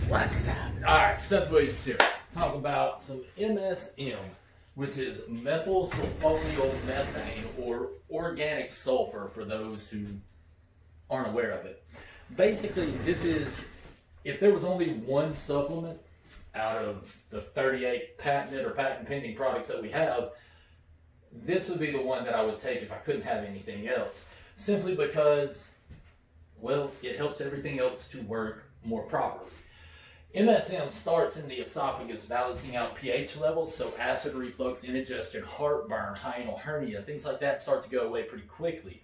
What's up? Alright, Seth here. Talk about some MSM, which is methyl-sufonyl-methane, or organic sulfur for those who aren't aware of it. Basically, this is, if there was only one supplement out of the 38 patented or patent pending products that we have, this would be the one that I would take if I couldn't have anything else. Simply because, well, it helps everything else to work more properly. MSM starts in the esophagus, balancing out pH levels, so acid reflux, indigestion, heartburn, hiatal hernia, things like that start to go away pretty quickly.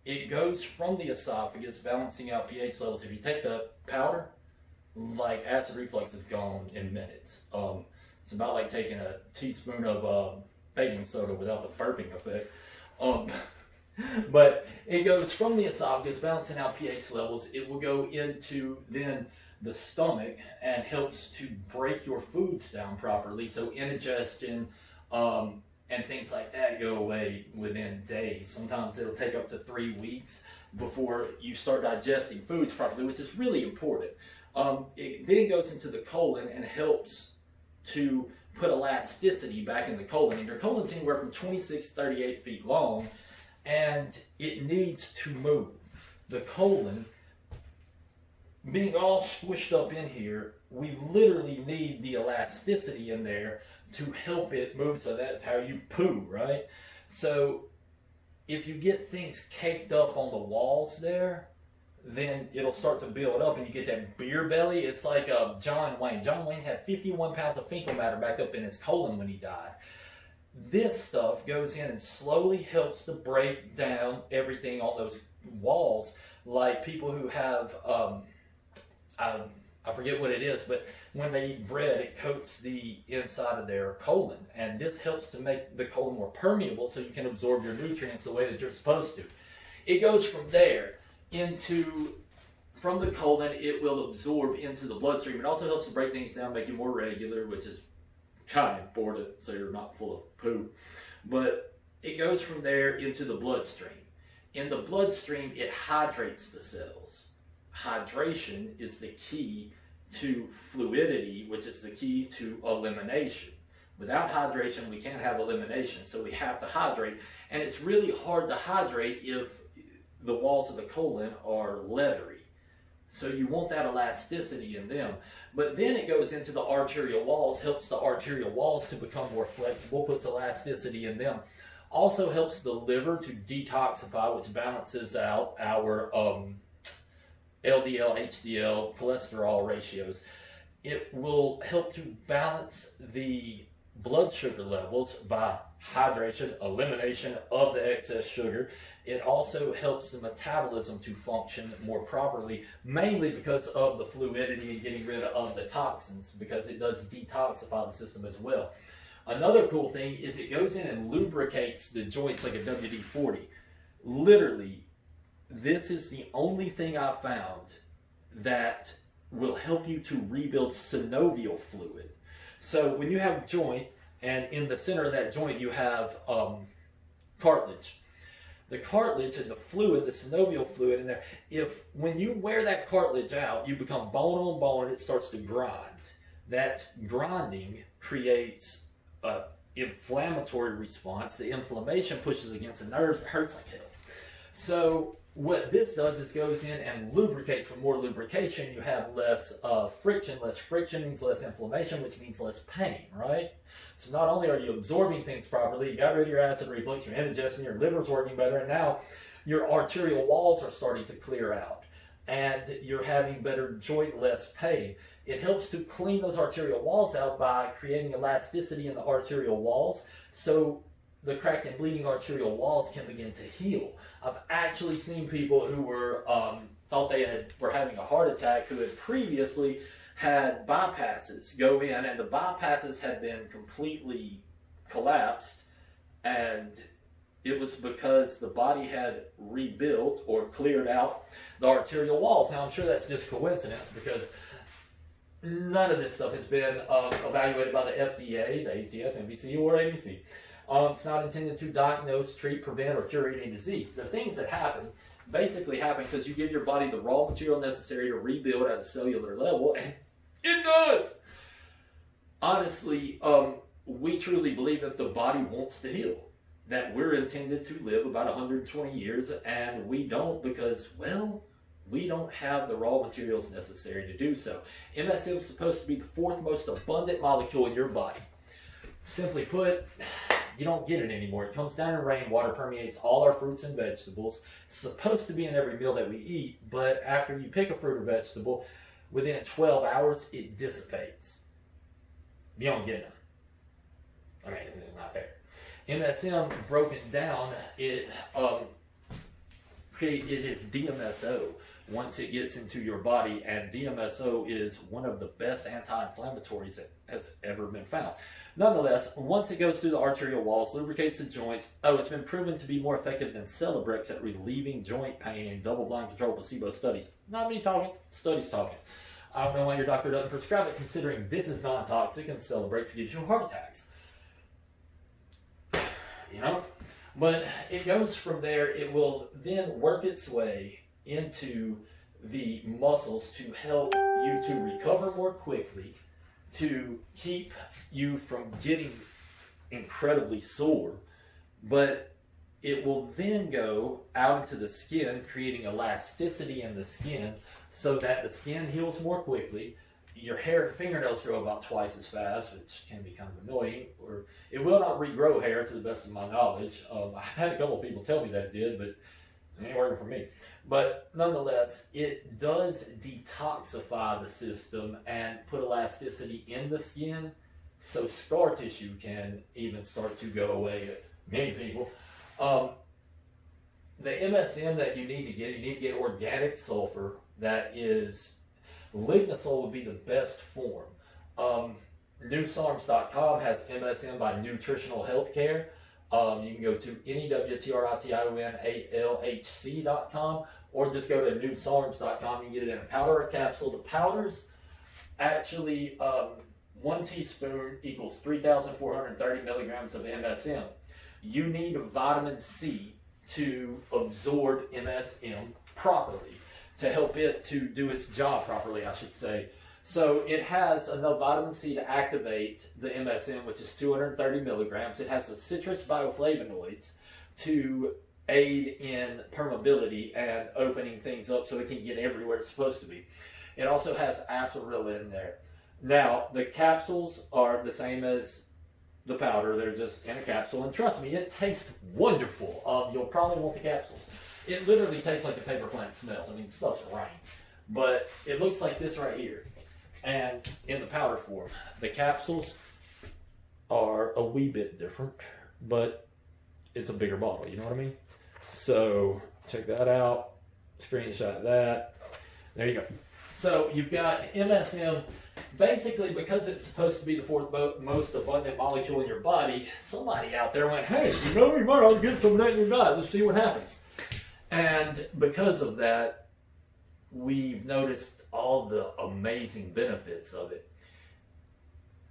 It goes from the esophagus, balancing out pH levels. If you take the powder, like acid reflux is gone in minutes. It's about like taking a teaspoon of baking soda without the burping effect. But it goes from the esophagus, balancing out pH levels. It will go into then the stomach and helps to break your foods down properly. So indigestion and things like that go away within days. Sometimes it'll take up to 3 weeks before you start digesting foods properly, which is really important. It then goes into the colon and helps to put elasticity back in the colon. And your colon's anywhere from 26 to 38 feet long, and it needs to move. The colon, being all squished up in here, we literally need the elasticity in there to help it move. So that's how you poo, right? So if you get things caked up on the walls there, then it'll start to build up and you get that beer belly. It's like John Wayne. John Wayne had 51 pounds of fecal matter backed up in his colon when he died. This stuff goes in and slowly helps to break down everything on those walls, like people who have I forget what it is, but when they eat bread, it coats the inside of their colon, and this helps to make the colon more permeable so you can absorb your nutrients the way that you're supposed to. It goes from there from the colon, it will absorb into the bloodstream. It also helps to break things down, make you more regular, which is kind of important so you're not full of poo. But it goes from there into the bloodstream. In the bloodstream, it hydrates the cells. Hydration is the key to fluidity, which is the key to elimination. Without hydration, we can't have elimination, so we have to hydrate. And it's really hard to hydrate if the walls of the colon are leathery. So you want that elasticity in them. But then it goes into the arterial walls, helps the arterial walls to become more flexible, puts elasticity in them. Also helps the liver to detoxify, which balances out our LDL, HDL, cholesterol ratios. It will help to balance the blood sugar levels by hydration, elimination of the excess sugar. It also helps the metabolism to function more properly, mainly because of the fluidity and getting rid of the toxins, because it does detoxify the system as well. Another cool thing is it goes in and lubricates the joints like a WD-40. Literally, this is the only thing I've found that will help you to rebuild synovial fluid. So when you have a joint, and in the center of that joint you have cartilage. The cartilage and the fluid, the synovial fluid in there, when you wear that cartilage out, you become bone on bone and it starts to grind. That grinding creates an inflammatory response. The inflammation pushes against the nerves, it hurts like hell. So what this does is goes in and lubricates. For more lubrication, you have less friction. Less friction means less inflammation, which means less pain, right? So not only are you absorbing things properly, you got rid of your acid reflux, your indigestion, your liver's working better, and now your arterial walls are starting to clear out, and you're having better joint, less pain. It helps to clean those arterial walls out by creating elasticity in the arterial walls, so the cracked and bleeding arterial walls can begin to heal. I've actually seen people who were thought they were having a heart attack who had previously had bypasses go in, and the bypasses had been completely collapsed, and it was because the body had rebuilt or cleared out the arterial walls. Now I'm sure that's just coincidence, because none of this stuff has been evaluated by the FDA, the ATF, NBC, or ABC. It's not intended to diagnose, treat, prevent, or cure any disease. The things that happen basically happen because you give your body the raw material necessary to rebuild at a cellular level, and it does. Honestly, we truly believe that the body wants to heal, that we're intended to live about 120 years, and we don't because, well, we don't have the raw materials necessary to do so. MSM is supposed to be the fourth most abundant molecule in your body. Simply put, you don't get it anymore. It comes down in rainwater, permeates all our fruits and vegetables. It's supposed to be in every meal that we eat, but after you pick a fruit or vegetable, within 12 hours, it dissipates. You don't get none. I mean, it's not there. MSM broken down, it is DMSO once it gets into your body, and DMSO is one of the best anti-inflammatories that has ever been found. Nonetheless, once it goes through the arterial walls, lubricates the joints, it's been proven to be more effective than Celebrex at relieving joint pain in double-blind controlled placebo studies. Not me talking, studies talking. I don't know why your doctor doesn't prescribe it, considering this is non-toxic and Celebrex gives you heart attacks. You know? But it goes from there. It will then work its way into the muscles to help you to recover more quickly, to keep you from getting incredibly sore. But it will then go out into the skin, creating elasticity in the skin so that the skin heals more quickly. Your hair and fingernails grow about twice as fast, which can be kind of annoying, or it will not regrow hair to the best of my knowledge. I've had a couple of people tell me that it did, but it ain't working for me. But nonetheless, it does detoxify the system and put elasticity in the skin, so scar tissue can even start to go away at many people. The MSM that you need to get organic sulfur that is lignocell would be the best form. NewSarms.com has MSM by Nutritional Healthcare. You can go to NEWTRITIONALHC.com or just go to NewSarms.com. You can get it in a powder or a capsule. The powders, actually, 1 teaspoon equals 3,430 milligrams of MSM. You need vitamin C to absorb MSM properly, to help it to do its job properly, I should say. So it has enough vitamin C to activate the MSM, which is 230 milligrams. It has the citrus bioflavonoids to aid in permeability and opening things up so it can get everywhere it's supposed to be. It also has aceryl in there. Now, the capsules are the same as the powder. They're just in a capsule. And trust me, it tastes wonderful. You'll probably want the capsules. It literally tastes like the paper plant smells. I mean, the stuff's right. But it looks like this right here. And in the powder form, the capsules are a wee bit different, but it's a bigger bottle, you know what I mean? So check that out, screenshot that. There you go. So you've got MSM, basically because it's supposed to be the fourth most abundant molecule in your body, somebody out there went, hey, you know, you might ought to get some of that in your diet, let's see what happens. And because of that, we've noticed all the amazing benefits of it.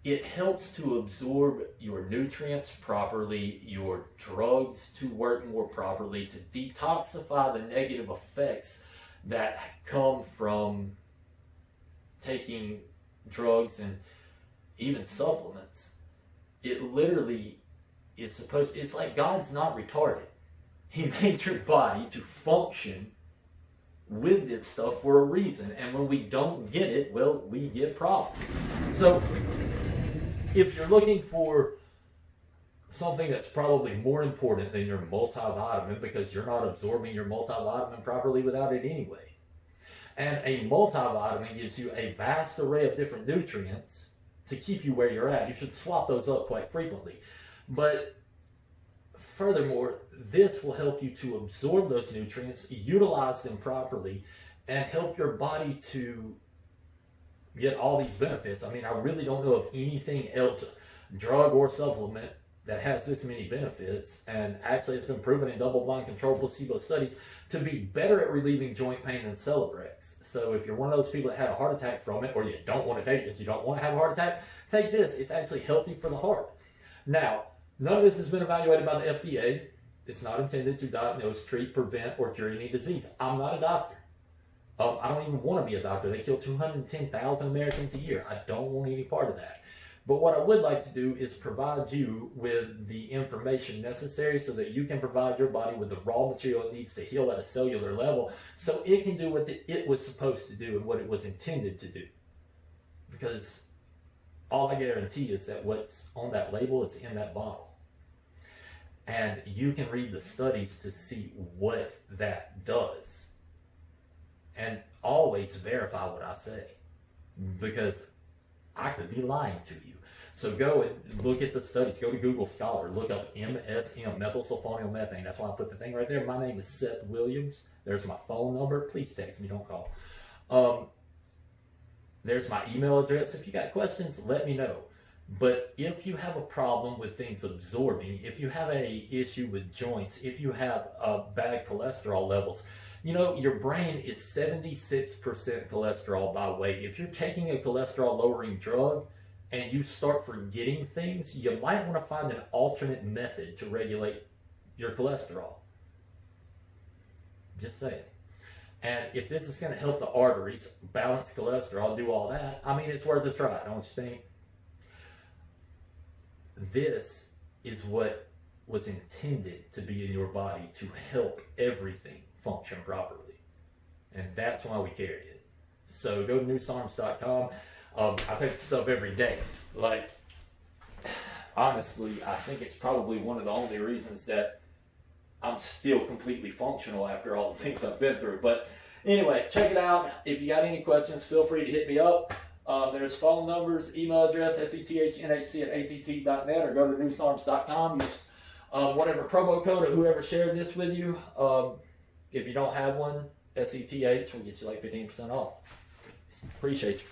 It helps to absorb your nutrients properly, your drugs to work more properly, to detoxify the negative effects that come from taking drugs and even supplements. It literally is supposed, it's like God's not retarded. He made your body to function with this stuff for a reason, and when we don't get it, well, we get problems. So if you're looking for something that's probably more important than your multivitamin, because you're not absorbing your multivitamin properly without it anyway, and a multivitamin gives you a vast array of different nutrients to keep you where you're at, you should swap those up quite frequently. But furthermore, this will help you to absorb those nutrients, utilize them properly, and help your body to get all these benefits. I mean, I really don't know of anything else, drug or supplement, that has this many benefits. And actually, it's been proven in double-blind controlled placebo studies to be better at relieving joint pain than Celebrex. So if you're one of those people that had a heart attack from it, or you don't want to take this, you don't want to have a heart attack, take this. It's actually healthy for the heart. Now, none of this has been evaluated by the FDA. It's not intended to diagnose, treat, prevent, or cure any disease. I'm not a doctor. I don't even want to be a doctor. They kill 210,000 Americans a year. I don't want any part of that. But what I would like to do is provide you with the information necessary so that you can provide your body with the raw material it needs to heal at a cellular level so it can do what it was supposed to do and what it was intended to do. Because all I guarantee is that what's on that label is in that bottle. And you can read the studies to see what that does. And always verify what I say, because I could be lying to you. So go and look at the studies. Go to Google Scholar. Look up MSM Methyl-sulfonyl-methane. That's why I put the thing right there. My name is Seth Williams. There's my phone number. Please text me. Don't call. There's my email address. If you got questions, let me know. But if you have a problem with things absorbing, if you have an issue with joints, if you have bad cholesterol levels, you know, your brain is 76% cholesterol by weight. If you're taking a cholesterol lowering drug and you start forgetting things, you might want to find an alternate method to regulate your cholesterol. Just saying. And if this is going to help the arteries, balance cholesterol, do all that, I mean, it's worth a try, don't you think? This is what was intended to be in your body to help everything function properly. And that's why we carry it. So go to newsarms.com. I take the stuff every day. Like, honestly, I think it's probably one of the only reasons that I'm still completely functional after all the things I've been through. But anyway, check it out. If you got any questions, feel free to hit me up. There's phone numbers, email address, sethnhc@att.net, or go to newsarms.com. Use whatever promo code or whoever shared this with you. If you don't have one, SETH will get you like 15% off. Appreciate you.